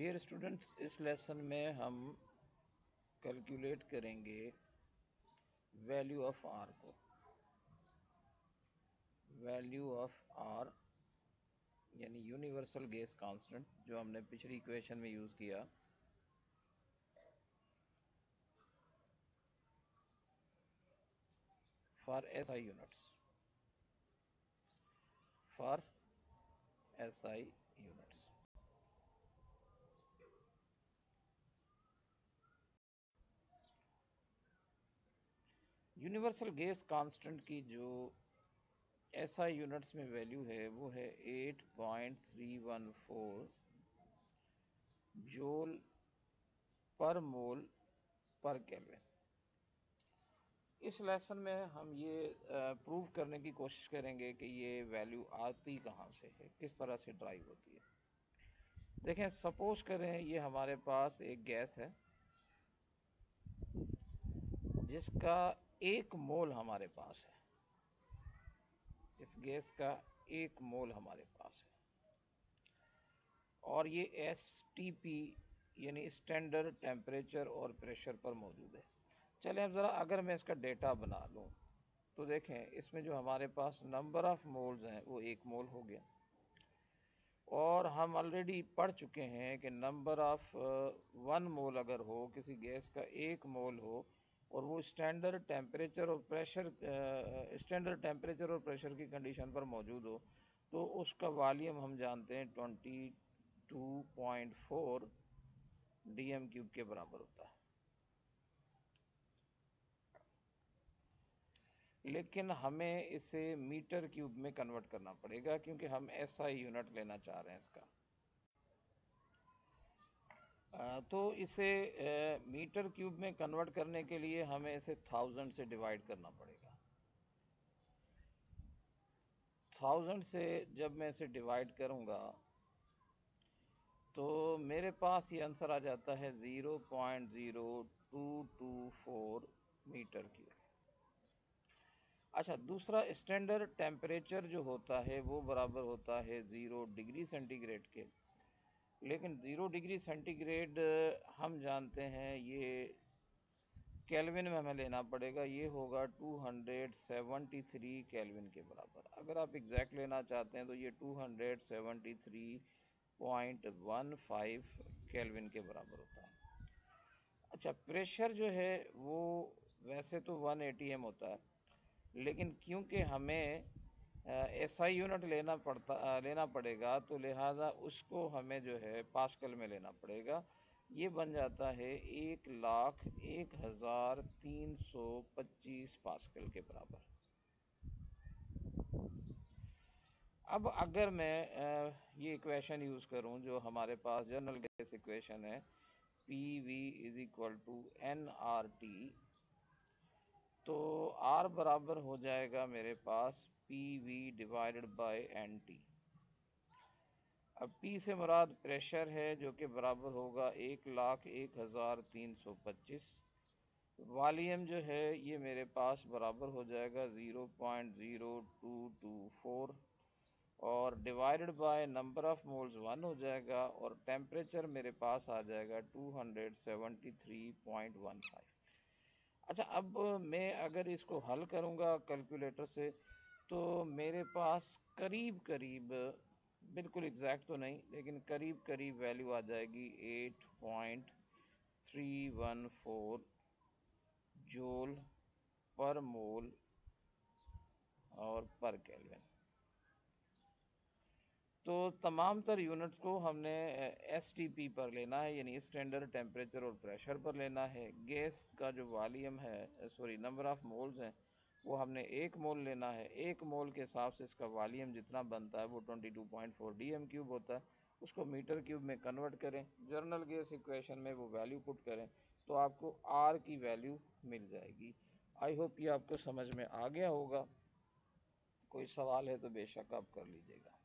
Dear students, इस lesson में हम कैलकुलेट करेंगे वैल्यू ऑफ आर को। वैल्यू ऑफ आर यानी यूनिवर्सल गैस कांस्टेंट, जो हमने पिछली इक्वेशन में यूज़ किया। For SI units, for SI units. Universal gas constant की जो एसआई यूनिट्स में वैल्यू है वो है 8.314 जूल पर मोल पर केल्विन। इस लेसन में हम ये प्रूव करने की कोशिश करेंगे कि ये वैल्यू आती कहाँ से है, किस तरह से ड्राइव होती है। देखें, सपोज करें ये हमारे पास एक गैस है जिसका 1 मोल हमारे पास है। इस गैस का 1 मोल हमारे पास है और ये STP यानी स्टैंडर्ड टेम्परेचर और प्रेशर पर मौजूद है। चलें अब ज़रा अगर मैं इसका डेटा बना लूँ तो देखें, इसमें जो हमारे पास नंबर ऑफ़ मोल्स हैं वो 1 मोल हो गया, और हम ऑलरेडी पढ़ चुके हैं कि नंबर ऑफ़ 1 मोल अगर हो, किसी गैस का 1 मोल हो और वो स्टैंडर्ड टेम्परेचर और प्रेशर की कंडीशन पर मौजूद हो, तो उसका वॉल्यूम हम जानते हैं 22.4 DM³ के बराबर होता है। लेकिन हमें इसे मीटर क्यूब में कन्वर्ट करना पड़ेगा क्योंकि हम SI यूनिट लेना चाह रहे हैं इसका। तो इसे मीटर क्यूब में कन्वर्ट करने के लिए हमें इसे 1000 से डिवाइड करना पड़ेगा। 1000 से जब मैं इसे डिवाइड करूँगा तो मेरे पास ये आंसर आ जाता है 0.0224 मीटर क्यूब। अच्छा, दूसरा, स्टैंडर्ड टेम्परेचर जो होता है वो बराबर होता है 0 डिग्री सेंटीग्रेड के। लेकिन 0 डिग्री सेंटीग्रेड हम जानते हैं ये केल्विन में हमें लेना पड़ेगा। ये होगा 273 केल्विन के बराबर। अगर आप एग्जैक्ट लेना चाहते हैं तो ये 273.15 केल्विन के बराबर होता है। अच्छा, प्रेशर जो है वो वैसे तो 1 atm होता है, लेकिन क्योंकि हमें SI यूनिट लेना पड़ेगा तो लिहाजा उसको हमें जो है पास्कल में लेना पड़ेगा। ये बन जाता है 1,01,325 पास्कल के बराबर। अब अगर मैं ये इक्वेशन यूज़ करूं जो हमारे पास जनरल गैस इक्वेशन है, PV = nRT, तो R बराबर हो जाएगा मेरे पास PV / NT। अब P से मुराद प्रेशर है जो कि बराबर होगा 1,01,325। वॉल्यूम जो है ये मेरे पास बराबर हो जाएगा 0.0224 और divided by number of moles 1 हो जाएगा, और टेम्परेचर मेरे पास आ जाएगा 273.15। अच्छा, अब मैं अगर इसको हल करूँगा कैलकुलेटर से तो मेरे पास करीब करीब, बिल्कुल एग्जैक्ट तो नहीं लेकिन करीब करीब वैल्यू आ जाएगी 8.314 जूल पर मोल और पर केल्विन। तो तमाम तर यूनिट्स को हमने STP पर लेना है, यानी स्टैंडर्ड टेम्परेचर और प्रेशर पर लेना है। गैस का जो वॉल्यूम है, नंबर ऑफ़ मोल्स हैं, वो हमने 1 मोल लेना है। 1 मोल के हिसाब से इसका वॉल्यूम जितना बनता है वो 22.4 DM³ होता है। उसको मीटर क्यूब में कन्वर्ट करें, जर्नल गैस इक्वेशन में वो वैल्यू पुट करें तो आपको R की वैल्यू मिल जाएगी। आई होप ये आपको समझ में आ गया होगा। कोई सवाल है तो बेशक आप कर लीजिएगा।